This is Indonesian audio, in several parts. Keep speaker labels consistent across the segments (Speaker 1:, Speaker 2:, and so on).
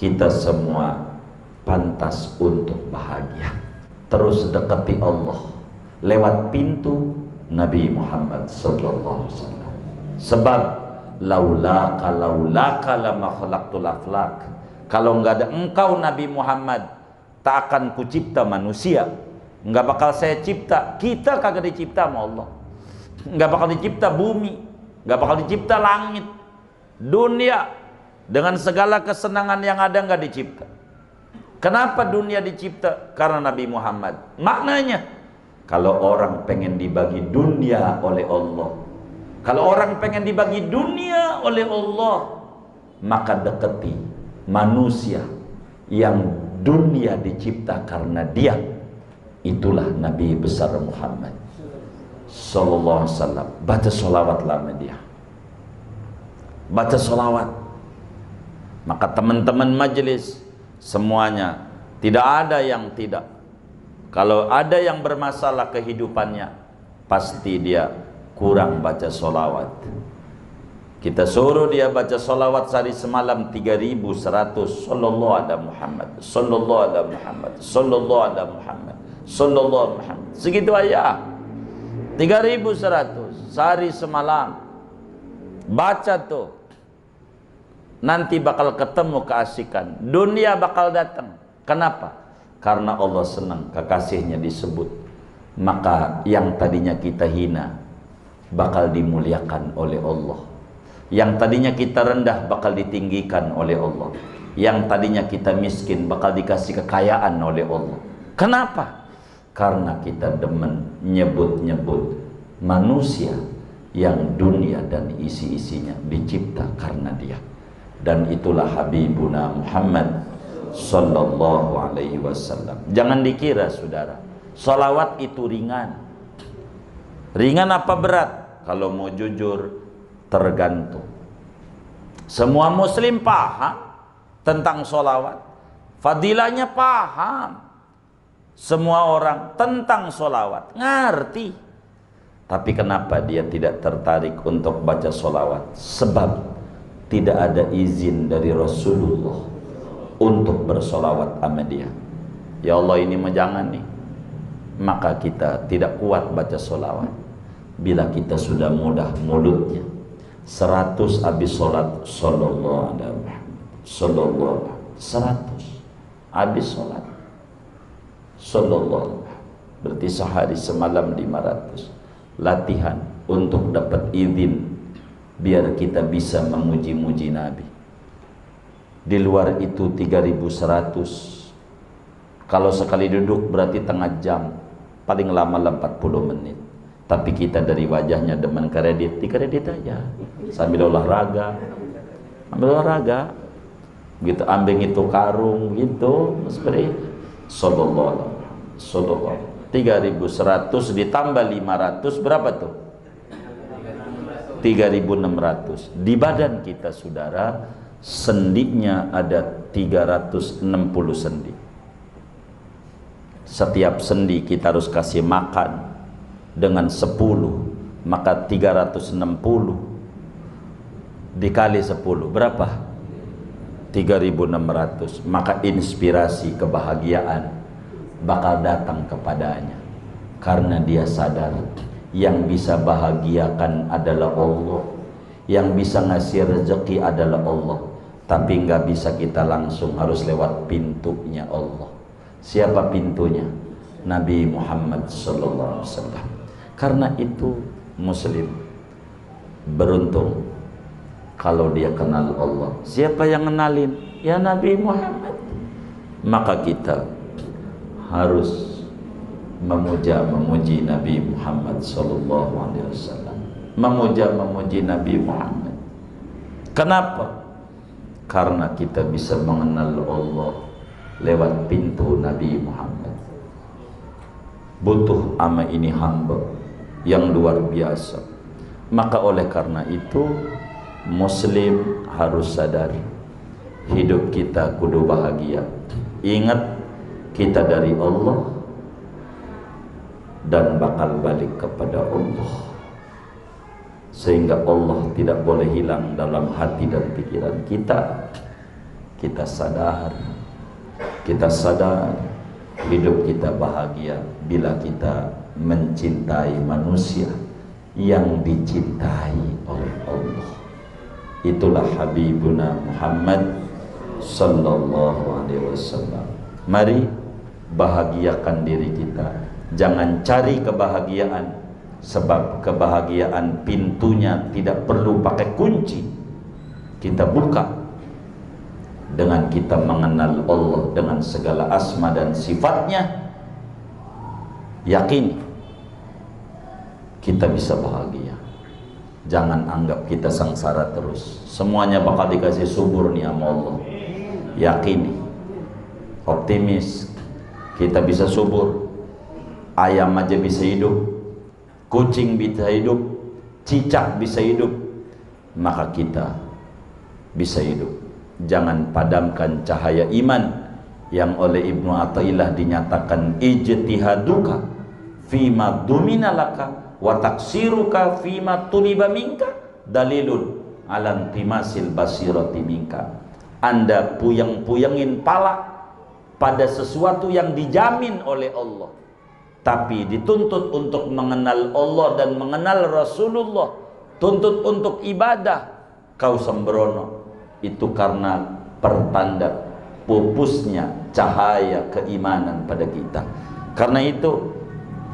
Speaker 1: kita semua pantas untuk bahagia. Terus dekati Allah lewat pintu Nabi Muhammad sallallahu alaihi wasallam. Sebab laulaka lama khalaqtul aflak. Kalau enggak ada engkau Nabi Muhammad, tak akan kucipta manusia. Enggak bakal saya cipta. Kita kagak dicipta sama Allah. Enggak bakal dicipta bumi, enggak bakal dicipta langit. Dunia dengan segala kesenangan yang ada enggak dicipta. Kenapa dunia dicipta? Karena Nabi Muhammad. Maknanya, kalau orang pengen dibagi dunia oleh Allah, kalau orang pengen dibagi dunia oleh Allah, maka deketi manusia yang dunia dicipta karena dia. Itulah Nabi besar Muhammad sallallahu alaihi wasallam. Baca sholawatlah sama dia. Baca sholawat. Maka teman-teman majelis semuanya, tidak ada yang tidak. Kalau ada yang bermasalah kehidupannya, pasti dia kurang baca sholawat. Kita suruh dia baca sholawat sehari semalam 3100. Sallallahu ala Muhammad, sallallahu ala Muhammad, sallallahu ala Muhammad, sallallahu ala Muhammad. Segitu aja, 3100 sehari semalam. Baca tuh, nanti bakal ketemu keasikan. Dunia bakal datang. Kenapa? Karena Allah senang kekasihnya disebut. Maka yang tadinya kita hina bakal dimuliakan oleh Allah. Yang tadinya kita rendah bakal ditinggikan oleh Allah. Yang tadinya kita miskin bakal dikasih kekayaan oleh Allah. Kenapa? Karena kita demen nyebut-nyebut manusia yang dunia dan isi-isinya dicipta karena dia. Dan itulah Habibuna Muhammad sallallahu alaihi wasallam. Jangan dikira saudara, salawat itu ringan. Ringan apa berat? Kalau mau jujur, tergantung. Semua muslim paham tentang salawat, fadilahnya paham. Semua orang tentang salawat ngerti. Tapi kenapa dia tidak tertarik untuk baca salawat? Sebab tidak ada izin dari Rasulullah untuk bersolawat sama dia. Ya Allah, ini mah jangan nih. Maka kita tidak kuat baca solawat. Bila kita sudah mudah mulutnya 100 habis solat sallallahu alaihi wasallam, sallallahu 100 habis solat sallallahu, berarti sehari semalam 500. Latihan untuk dapat izin biar kita bisa memuji-muji Nabi. Di luar itu 3100. Kalau sekali duduk berarti tengah jam, paling lama 40 menit. Tapi kita dari wajahnya demen kredit, dikredit aja sambil olahraga. Ambil olahraga gitu, ambil itu karung gitu, seperti sallallahu 3100 ditambah 500 berapa tuh? 3600. Di badan kita saudara, sendinya ada 360 sendi. Setiap sendi kita harus kasih makan dengan 10, maka 360 dikali 10 berapa? 3600. Maka inspirasi kebahagiaan bakal datang kepadanya, karena dia sadar yang bisa bahagiakan adalah Allah, yang bisa ngasih rezeki adalah Allah. Tapi nggak bisa kita langsung, harus lewat pintunya Allah. Siapa pintunya? Nabi Muhammad sallallahu alaihi wasallam. Karena itu muslim beruntung kalau dia kenal Allah. Siapa yang kenalin? Ya Nabi Muhammad. Maka kita harus memuji Nabi Muhammad sallallahu alaihi wasallam. Memuji Nabi Muhammad. Kenapa? Karena kita bisa mengenal Allah lewat pintu Nabi Muhammad. Butuh ama ini hamba yang luar biasa. Maka oleh karena itu muslim harus sadari hidup kita kudu bahagia. Ingat, kita dari Allah dan bakal balik kepada Allah, sehingga Allah tidak boleh hilang dalam hati dan pikiran kita. kita sadar hidup kita bahagia bila kita mencintai manusia yang dicintai oleh Allah. Itulah Habibuna Muhammad sallallahu alaihi wasallam. Mari bahagiakan diri kita. Jangan cari kebahagiaan, sebab kebahagiaan pintunya tidak perlu pakai kunci. Kita buka dengan kita mengenal Allah dengan segala asma dan sifatnya. Yakin kita bisa bahagia. Jangan anggap kita sengsara terus. Semuanya bakal dikasih subur nih sama Allah. Yakini, optimis, kita bisa subur. Ayam aja bisa hidup, kucing bisa hidup, cicak bisa hidup, maka kita bisa hidup. Jangan padamkan cahaya iman yang oleh Ibnu Athaillah dinyatakan ijtihaduka fima dumina laka wa taksiruka fima tuliba minka dalilun ala intimasil basirati minka. Anda puyeng-puyengin pala pada sesuatu yang dijamin oleh Allah, tapi dituntut untuk mengenal Allah dan mengenal Rasulullah, tuntut untuk ibadah, kau sembrono. Itu karena pertanda pupusnya cahaya keimanan pada kita. Karena itu,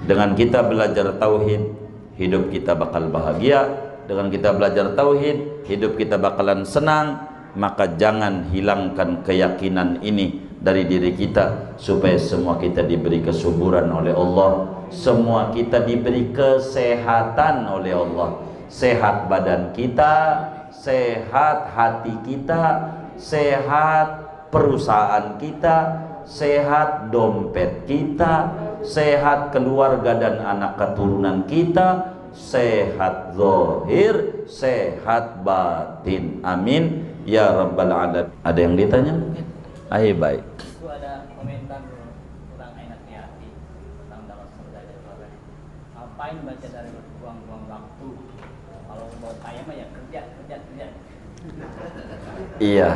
Speaker 1: dengan kita belajar tauhid, hidup kita bakal bahagia. Dengan kita belajar tauhid, hidup kita bakalan senang. Maka jangan hilangkan keyakinan ini dari diri kita, supaya semua kita diberi kesuburan oleh Allah, semua kita diberi kesehatan oleh Allah. Sehat badan kita, sehat hati kita, sehat perusahaan kita, sehat dompet kita, sehat keluarga dan anak keturunan kita, sehat zahir, sehat batin. Amin ya rabbal alamin. Ada yang ditanya mungkin? Ayo baik.
Speaker 2: Itu ada komentar kurang enak di hati tentang dalam surga dan neraka. Ngapain baca dari buang-buang waktu? Kalau mau kaya mah ya kerja.
Speaker 1: Iya.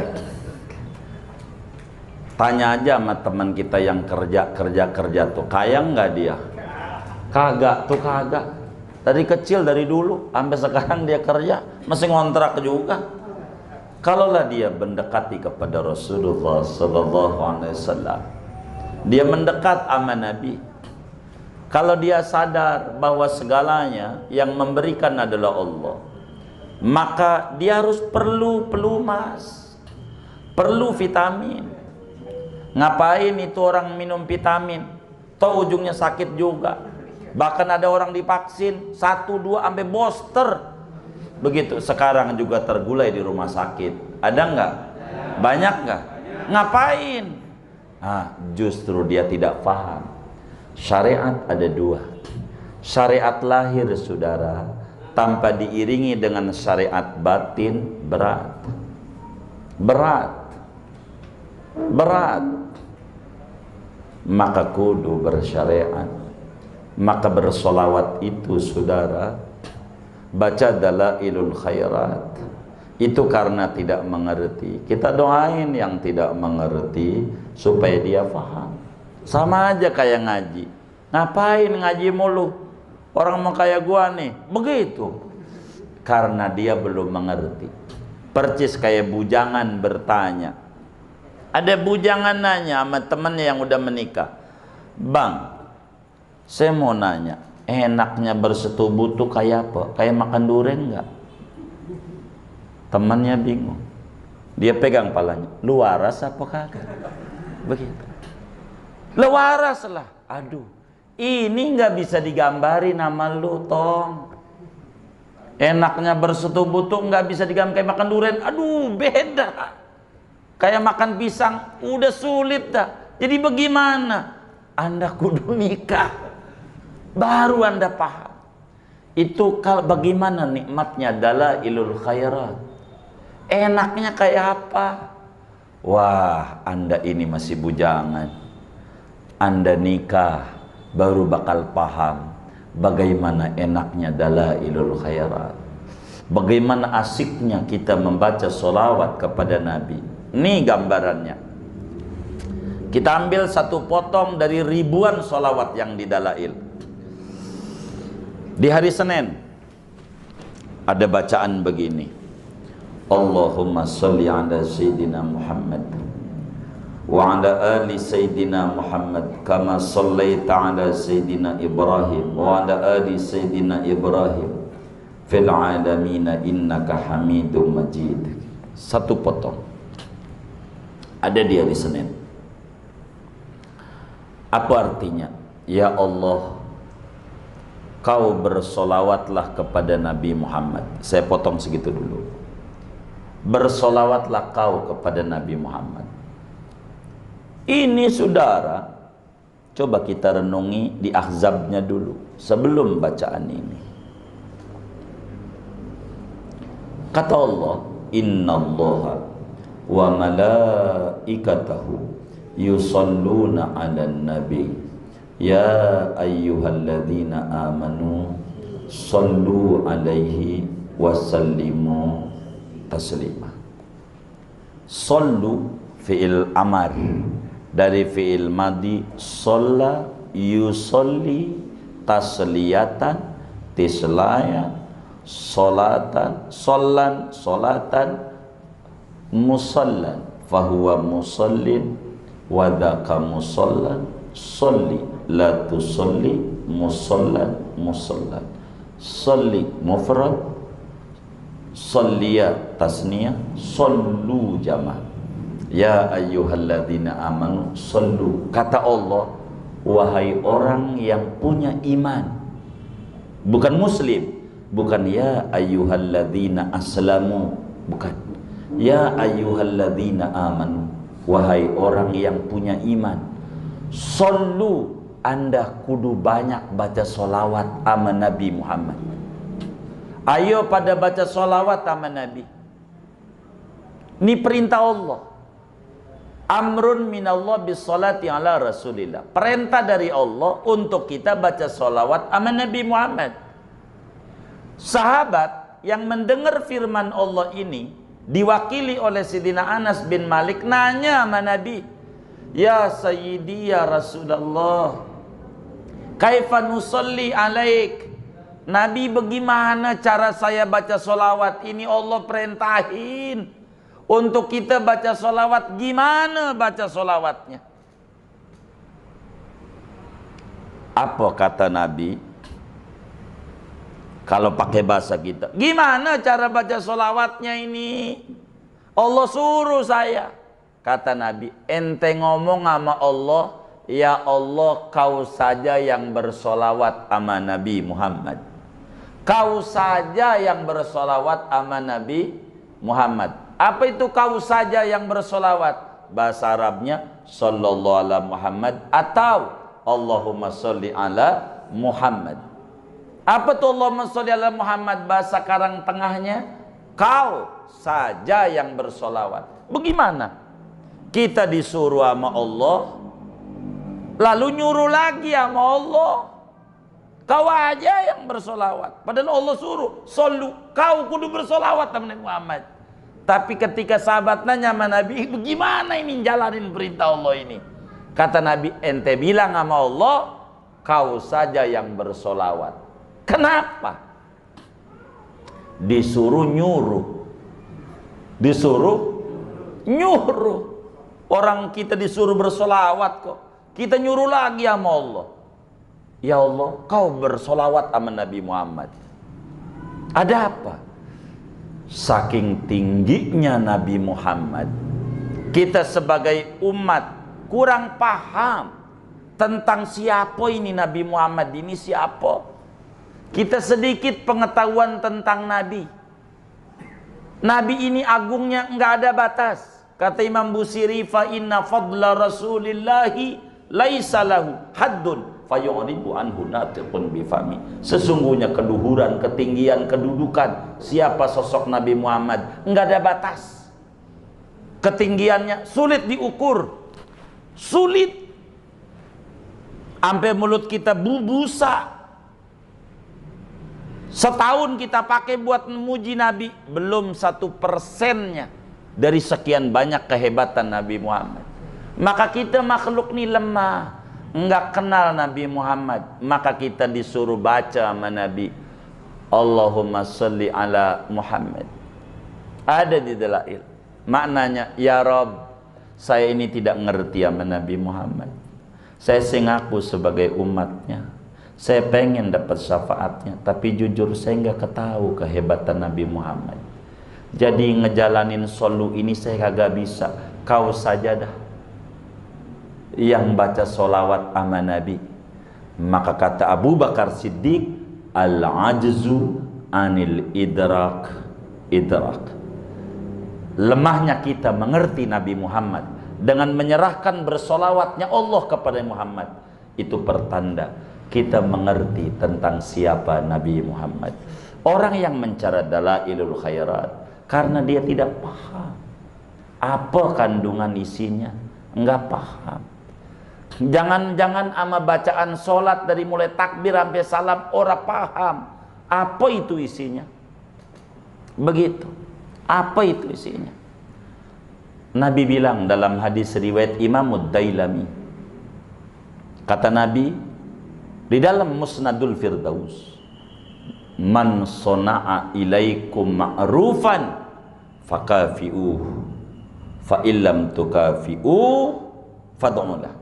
Speaker 1: Tanya aja sama teman kita yang kerja tuh, kaya nggak dia? Kagak tuh, kagak. Dari kecil, dari dulu sampai sekarang dia kerja, masih ngontrak juga. Kalaulah dia mendekati kepada Rasulullah sallallahu alaihi wasallam, dia mendekat sama Nabi. Kalau dia sadar bahwa segalanya yang memberikan adalah Allah, maka dia harus perlu pelumas, perlu vitamin. Ngapain itu orang minum vitamin? Toh ujungnya sakit juga. Bahkan ada orang divaksin 1, 2 sampai booster. Begitu. Sekarang juga tergulai di rumah sakit. Ada nggak? Banyak nggak? Ngapain? Justru dia tidak paham. Syariat ada 2. Syariat lahir, saudara, tanpa diiringi dengan syariat batin, berat. Maka kudu bersyariat. Maka bersolawat itu, saudara, baca dalailul khairat, itu karena tidak mengerti. Kita doain yang tidak mengerti supaya dia paham. Sama aja kayak ngaji. Ngapain ngaji mulu? Orang mau kayak gua nih, begitu. Karena dia belum mengerti. Percis kayak bujangan bertanya. Ada bujangan nanya sama temennya yang udah menikah, "Bang, saya mau nanya, enaknya bersetubuh tuh kayak apa? Kayak makan durian nggak?" Temannya bingung. Dia pegang palanya. "Lu waras apa kagak?" Begitu. "Lu waras lah." Aduh, ini nggak bisa digambarin sama lu, Tong. Enaknya bersetubuh tuh nggak bisa digambar kayak makan durian. Aduh, beda. Kayak makan pisang, udah sulit dah. Jadi bagaimana? Anda kudu nikah, baru Anda paham. Itu bagaimana nikmatnya dalailul khairat. Enaknya kayak apa? Wah, Anda ini masih bujangan. Anda nikah, baru bakal paham bagaimana enaknya dalailul khairat. Bagaimana asiknya kita membaca sholawat kepada Nabi. Ini gambarannya. Kita ambil satu potong dari ribuan sholawat yang didalail. Di hari Senin ada bacaan begini: Allahumma sholli ala Sayyidina Muhammad wa ala ali Sayyidina Muhammad kama shallaita ala Sayyidina Ibrahim wa ala ali Sayyidina Ibrahim fil alamina innaka Hamidum Majid. Satu potong ada di hari Senin. Apa artinya? Ya Allah, kau bersolawatlah kepada Nabi Muhammad. Saya potong segitu dulu. Bersolawatlah kau kepada Nabi Muhammad. Ini saudara, coba kita renungi di Ahzabnya dulu sebelum bacaan ini. Kata Allah, Innallaha wa malaikatahu yusalluna 'alan nabi ya ayyuhalladzina amanu sallu 'alaihi wasallimu taslima. Sallu fi'il amar dari fi'il madi shalla yusalli tasliyatan tislaya solatan sollan solatan musallan fahuwa musallin wadaka musallan solli la tusolli musallan musallan solli mufrad solliya tasniyah sollu jama'. Ya ayyuhalladzina amanu sallu. Kata Allah, wahai orang yang punya iman, bukan muslim, bukan ya ayyuhalladzina aslamu, bukan ya ayyuhalladzina amanu, wahai orang yang punya iman. Sallu, Anda kudu banyak baca solawat sama Nabi Muhammad. Ayo pada baca solawat sama Nabi. Ini perintah Allah. Amrun minallah bisolati ala rasulillah. Perintah dari Allah untuk kita baca solawat sama Nabi Muhammad. Sahabat yang mendengar firman Allah ini diwakili oleh Sidina Anas bin Malik nanya sama Nabi, ya Sayyidi ya Rasulullah, kaifa nusalli alaik? Nabi, bagaimana cara saya baca solawat? Ini Allah perintahin untuk kita baca solawat. Gimana baca solawatnya? Apa kata Nabi? Kalau pakai bahasa kita, gimana cara baca solawatnya ini? Allah suruh saya. Kata Nabi, ente ngomong sama Allah, ya Allah, kau saja yang bersolawat sama Nabi Muhammad. Kau saja yang bersolawat sama Nabi Muhammad. Apa itu kau saja yang bersolawat? Bahasa Arabnya sallallahu ala Muhammad atau Allahumma sholli ala Muhammad. Apa tuh Allahumma sholli ala Muhammad? Bahasa Karang Tengahnya, kau saja yang bersolawat. Bagaimana? Kita disuruh sama Allah, lalu nyuruh lagi sama Allah, kau aja yang bersolawat. Padahal Allah suruh, solu, kau kudu bersolawat sama Nabi Muhammad. Tapi ketika sahabat nanya sama Nabi, bagaimana ini jalanin perintah Allah ini? Kata Nabi, ente bilang sama Allah, kau saja yang bersolawat. Kenapa? Disuruh nyuruh. Disuruh nyuruh. Orang kita disuruh bersolawat kok. Kita nyuruh lagi sama Allah. Ya Allah, kau bersolawat sama Nabi Muhammad. Ada apa? Saking tingginya Nabi Muhammad, kita sebagai umat kurang paham tentang siapa ini Nabi Muhammad ini, siapa. Kita sedikit pengetahuan tentang Nabi. Nabi ini agungnya enggak ada batas. Kata Imam Busiri, fa inna fadla rasulillahi laisa lahu haddun fayu'ribu anhu natiqun bifami. Sesungguhnya keluhuran, ketinggian, kedudukan siapa sosok Nabi Muhammad enggak ada batas. Ketinggiannya sulit diukur. Sulit. Sampai mulut kita busa. Setahun kita pakai buat memuji Nabi, belum 1%-nya. dari sekian banyak kehebatan Nabi Muhammad. Maka kita makhluk ini lemah, enggak kenal Nabi Muhammad, maka kita disuruh baca sama Nabi, Allahumma salli ala Muhammad. Ada di dalail. Maknanya, ya Rabb, saya ini tidak ngerti sama Nabi Muhammad. Saya ngaku sebagai umatnya. Saya pengen dapat syafaatnya, tapi jujur saya nggak ketahu kehebatan Nabi Muhammad. Jadi ngejalanin solu ini saya kagak bisa. Kau saja dah yang baca solawat sama Nabi. Maka kata Abu Bakar Siddiq, al-ajzu anil idrak. Lemahnya kita mengerti Nabi Muhammad dengan menyerahkan bersolawatnya Allah kepada Muhammad, itu pertanda kita mengerti tentang siapa Nabi Muhammad. Orang yang mencari dalailul khairat karena dia tidak paham apa kandungan isinya, enggak paham. Jangan-jangan ama bacaan solat dari mulai takbir sampai salam orang paham apa itu isinya. Begitu. Apa itu isinya? Nabi bilang dalam hadis riwayat Imam Ad-Dailami, kata Nabi di dalam Musnadul Firdaus, man sona'a ilaikum ma'rufan fakafi'uh fa illam tukafi'uh fad'ulah.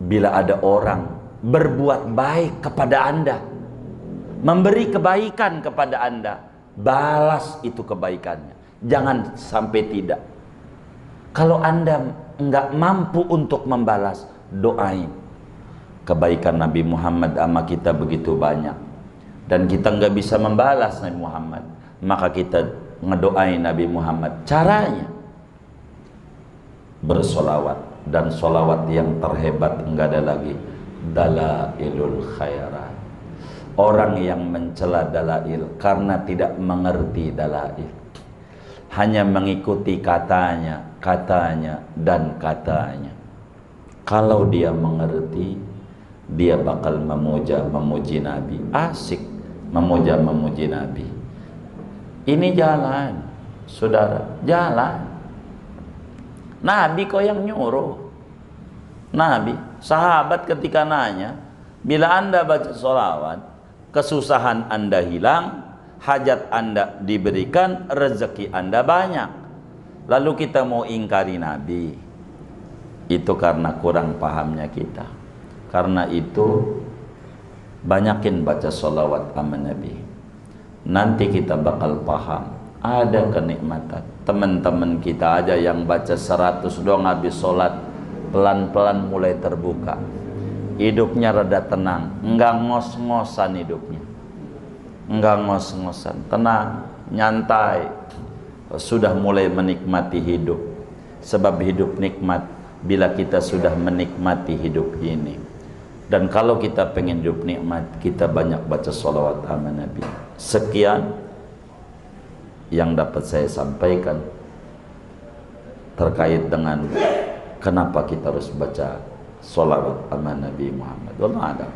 Speaker 1: Bila ada orang berbuat baik kepada Anda, memberi kebaikan kepada Anda, balas itu kebaikannya, jangan sampai tidak. Kalau Anda enggak mampu untuk membalas, doain. Kebaikan Nabi Muhammad sama kita begitu banyak, dan kita enggak bisa membalas Nabi Muhammad, maka kita ngedoain Nabi Muhammad. Caranya bersolawat, dan solawat yang terhebat enggak ada lagi, dalailul khairat. Orang yang mencela dalail karena tidak mengerti dalail, hanya mengikuti katanya, dan katanya. Kalau dia mengerti, dia bakal memuji Nabi. Asik memuji Nabi. Ini jalan, saudara, jalan. Nabi kok yang nyuruh. Nabi, sahabat ketika nanya, bila Anda baca sholawat, kesusahan Anda hilang, hajat Anda diberikan, rezeki Anda banyak. Lalu kita mau ingkari Nabi, itu karena kurang pahamnya kita. Karena itu banyakin baca sholawat sama Nabi, nanti kita bakal paham ada kenikmatan. Teman-teman kita aja yang baca 100 doang habis sholat, pelan-pelan mulai terbuka, hidupnya rada tenang, enggak ngos-ngosan hidupnya, enggak ngos-ngosan, tenang, nyantai, sudah mulai menikmati hidup. Sebab hidup nikmat bila kita sudah menikmati hidup ini. Dan kalau kita pengen hidup nikmat, kita banyak baca sholawat sama Nabi. Sekian yang dapat saya sampaikan terkait dengan kenapa kita harus baca sholawat sama Nabi Muhammad. Wallahu a'lam.